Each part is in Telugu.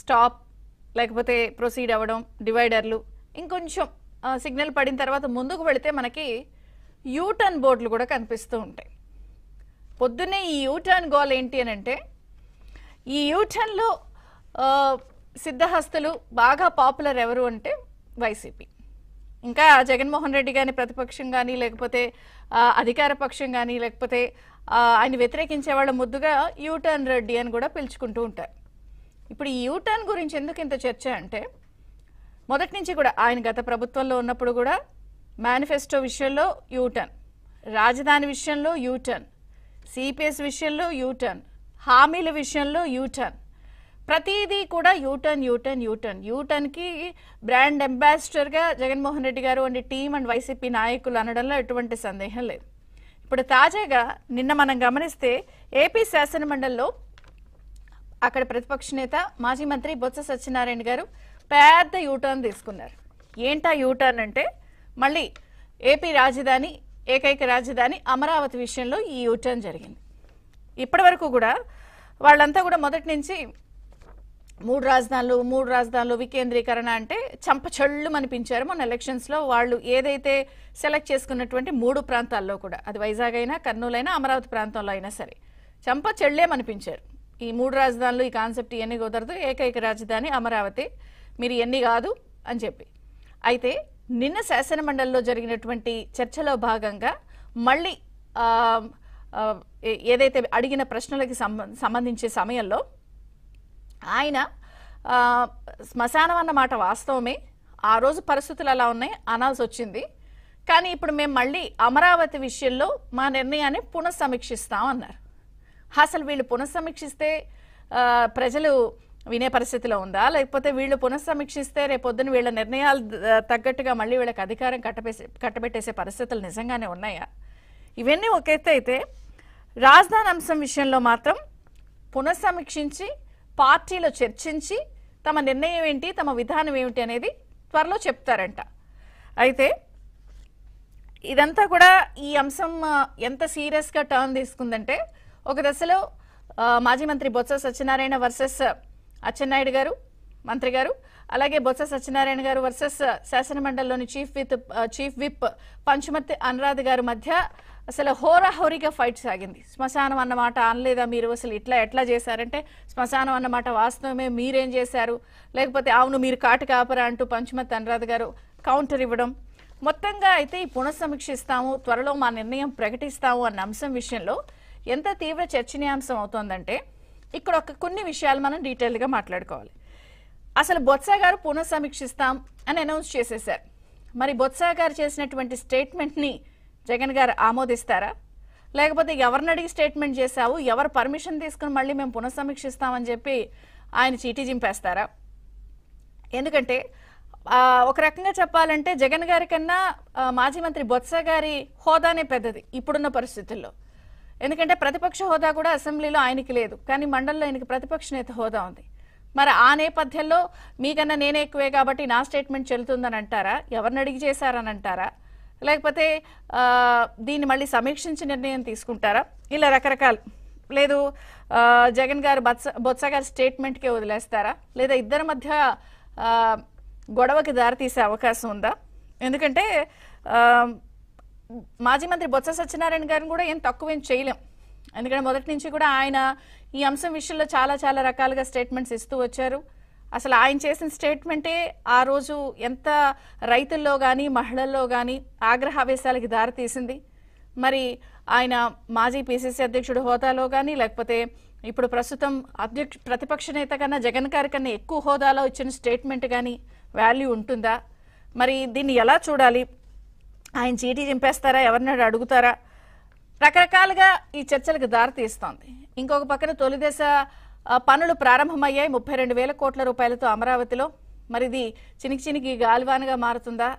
స్టాప్ లేకపోతే ప్రొసీడ్ అవ్వడం, డివైడర్లు, ఇంకొంచెం సిగ్నల్ పడిన తర్వాత ముందుకు వెళితే మనకి యూటర్న్ బోర్డులు కూడా కనిపిస్తూ ఉంటాయి. పొద్దున్నే ఈ యూటర్న్ గోల్ ఏంటి అని అంటే, ఈ యూటర్న్లో సిద్ధహస్తులు బాగా పాపులర్ ఎవరు అంటే వైసీపీ. ఇంకా జగన్మోహన్ రెడ్డి కానీ ప్రతిపక్షం కానీ లేకపోతే అధికార పక్షం కానీ లేకపోతే ఆయన వ్యతిరేకించే వాళ్ళ ముద్దుగా యూటర్న్ రెడ్డి అని కూడా పిలుచుకుంటూ ఉంటారు. ఇప్పుడు ఈ యూటర్న్ గురించి ఎందుకు ఇంత చర్చ అంటే, మొదటి నుంచి కూడా ఆయన గత ప్రభుత్వంలో ఉన్నప్పుడు కూడా మేనిఫెస్టో విషయంలో యూటర్న్, రాజధాని విషయంలో యూటర్న్, సిపిఎస్ విషయంలో యూటర్న్, హామీల విషయంలో యూటర్న్, ప్రతిదీ కూడా యూటర్న్ యూటర్న్ యూటర్న్. యూటర్న్కి బ్రాండ్ అంబాసిడర్గా జగన్మోహన్ రెడ్డి గారు అండ్ టీం అండ్ వైసీపీ నాయకులు అనడంలో ఎటువంటి సందేహం లేదు. ఇప్పుడు తాజాగా నిన్న మనం గమనిస్తే ఏపీ శాసనమండలిలో అక్కడ ప్రతిపక్ష నేత మాజీ మంత్రి బొత్స సత్యనారాయణ గారు పెద్ద యూటర్న్ తీసుకున్నారు. ఏంటా యూటర్న్ అంటే, మళ్ళీ ఏపీ రాజధాని, ఏకైక రాజధాని అమరావతి విషయంలో ఈ యూటర్న్ జరిగింది. ఇప్పటి వరకు కూడా వాళ్ళంతా కూడా మొదటి నుంచి మూడు రాజధానులు వికేంద్రీకరణ అంటే చంపచళ్ళు అనిపించారు. మొన్న ఎలక్షన్స్లో వాళ్ళు ఏదైతే సెలెక్ట్ చేసుకున్నటువంటి 3 ప్రాంతాల్లో కూడా, అది వైజాగ్ అయినా, కర్నూలు అయినా, అమరావతి ప్రాంతంలో అయినా సరే చంపచెళ్ళేమనిపించారు. ఈ 3 రాజధానులు, ఈ కాన్సెప్ట్ ఇవన్నీ కుదరదు, ఏకైక రాజధాని అమరావతి, మీరు ఇవన్నీ కాదు అని చెప్పి. అయితే నిన్న శాసనమండలిలో జరిగినటువంటి చర్చలో భాగంగా మళ్ళీ ఏదైతే అడిగిన ప్రశ్నలకి సంబంధించే సమయంలో ఆయన శ్మశానం అన్నమాట వాస్తవమే, ఆ రోజు పరిస్థితులు అలా ఉన్నాయి అనాల్సి వచ్చింది, కానీ ఇప్పుడు మేము మళ్ళీ అమరావతి విషయంలో మా నిర్ణయాన్ని పునఃసమీక్షిస్తాం అన్నారు. అసలు వీళ్ళు పునఃసమీక్షిస్తే ప్రజలు వినే పరిస్థితిలో ఉందా, లేకపోతే వీళ్ళు పునఃసమీక్షిస్తే రేపొద్దున వీళ్ళ నిర్ణయాలు తగ్గట్టుగా మళ్ళీ వీళ్ళకి అధికారం కట్టబెట్టేసే పరిస్థితులు నిజంగానే ఉన్నాయా? ఇవన్నీ ఒక ఎత్తు అయితే, రాజధాని అంశం విషయంలో మాత్రం పునఃసమీక్షించి పార్టీలో చర్చించి తమ నిర్ణయం ఏంటి, తమ విధానం ఏమిటి అనేది త్వరలో చెప్తారంట. అయితే ఇదంతా కూడా ఈ అంశం ఎంత సీరియస్గా టర్న్ తీసుకుందంటే, ఒక దశలో మాజీ మంత్రి బొత్స సత్యనారాయణ వర్సెస్ అచ్చెన్నాయుడు గారు మంత్రి గారు, అలాగే బొత్స సత్యనారాయణ గారు వర్సెస్ శాసనమండలిలోని చీఫ్ విప్ పంచుమర్తి అనురాధ్ గారి మధ్య అసలు హోరాహోరీగా ఫైట్ సాగింది. శ్మశానం అన్నమాట అనలేదా మీరు, అసలు ఎట్లా చేశారంటే శ్మశానం అన్నమాట వాస్తవమే, మీరేం చేశారు, లేకపోతే అవును మీరు కాటు కాపరా అంటూ పంచుమర్తి అనురాధ్ గారు కౌంటర్ ఇవ్వడం. మొత్తంగా అయితే ఈ పునఃసమీక్షిస్తాము, త్వరలో మా నిర్ణయం ప్రకటిస్తాము అన్న అంశం విషయంలో ఎంత తీవ్ర చర్చనీయాంశం అవుతోందంటే, ఇక్కడ కొన్ని విషయాలు మనం డీటెయిల్గా మాట్లాడుకోవాలి. అసలు బొత్స గారు పునఃసమీక్షిస్తాం అని అనౌన్స్ చేసేశారు. మరి బొత్స గారు చేసినటువంటి స్టేట్మెంట్ని జగన్ గారు ఆమోదిస్తారా, లేకపోతే ఎవరిని అడిగి స్టేట్మెంట్ చేశావు, ఎవరు పర్మిషన్ తీసుకుని మళ్ళీ మేము పునఃసమీక్షిస్తామని చెప్పి ఆయన చీటీ చింపేస్తారా? ఎందుకంటే ఒక రకంగా చెప్పాలంటే జగన్ గారి కన్నా మాజీ మంత్రి బొత్స గారి హోదానే పెద్దది ఇప్పుడున్న పరిస్థితుల్లో. ఎందుకంటే ప్రతిపక్ష హోదా కూడా అసెంబ్లీలో ఆయనకి లేదు, కానీ మండలిలో ఆయనకి ప్రతిపక్ష నేత హోదా ఉంది. మరి ఆ నేపథ్యంలో మీకన్నా నేనే ఎక్కువే కాబట్టి నా స్టేట్మెంట్ చెల్లుతుందని అంటారా, ఎవరిని అడిగి చేశారని అంటారా, లేకపోతే దీన్ని మళ్ళీ సమీక్షించి నిర్ణయం తీసుకుంటారా? ఇలా రకరకాలు. లేదు జగన్ గారు బొత్స గారి స్టేట్మెంట్కే వదిలేస్తారా, లేదా ఇద్దరి మధ్య గొడవకి దారితీసే అవకాశం ఉందా? ఎందుకంటే మాజీ మంత్రి బొత్స సత్యనారాయణ గారిని కూడా ఏం తక్కువేం చేయలేం. ఎందుకంటే మొదటి నుంచి కూడా ఆయన ఈ అంశం విషయంలో చాలా రకాలుగా స్టేట్మెంట్స్ ఇస్తూ వచ్చారు. అసలు ఆయన చేసిన స్టేట్మెంటే ఆ రోజు ఎంత రైతుల్లో కానీ మహిళల్లో కానీ ఆగ్రహావేశాలకి దారితీసింది. మరి ఆయన మాజీ పిసిసి అధ్యక్షుడు హోదాలో కానీ, లేకపోతే ఇప్పుడు ప్రస్తుతం ప్రతిపక్ష నేత కన్నా జగన్ గారి కన్నా ఎక్కువ హోదాలో ఇచ్చిన స్టేట్మెంట్ కానీ వాల్యూ ఉంటుందా? మరి దీన్ని ఎలా చూడాలి? ఆయన చీటీ చింపేస్తారా, ఎవరినాడు అడుగుతారా? రకరకాలుగా ఈ చర్చలకు దారితీస్తోంది. ఇంకొక పక్కన తొలిదశ పనులు ప్రారంభమయ్యాయి 32,000 కోట్ల రూపాయలతో అమరావతిలో. మరి ఇది చినికి గాలివానగా మారుతుందా?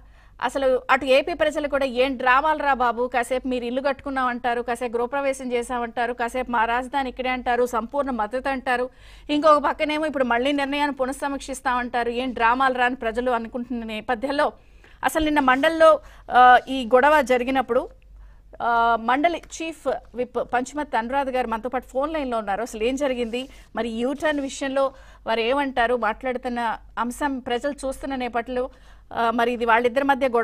అసలు అటు ఏపీ ప్రజలు కూడా ఏం డ్రామాలు రా బాబు, కాసేపు మీరు ఇల్లు కట్టుకున్నామంటారు, కాసేపు గృహప్రవేశం చేశామంటారు, కాసేపు మా రాజధాని ఇక్కడే అంటారు, సంపూర్ణ మద్దతు అంటారు, ఇంకొక పక్కనేమో ఇప్పుడు మళ్ళీ నిర్ణయాన్ని పునఃసమీక్షిస్తామంటారు, ఏం డ్రామాలు రాని ప్రజలు అనుకుంటున్న నేపథ్యంలో అసలు నిన్న మండలిలో ఈ గొడవ జరిగినప్పుడు మండలి చీఫ్ విప్ పంచుమత్ అనురాధ్ గారు మనతో పాటు ఫోన్ లైన్లో ఉన్నారు. అసలు ఏం జరిగింది, మరి యూటర్న్ విషయంలో వారు ఏమంటారు, మాట్లాడుతున్న అంశం ప్రజలు చూస్తున్న నేపథ్యంలో మరి ఇది వాళ్ళిద్దరి మధ్య గొడవ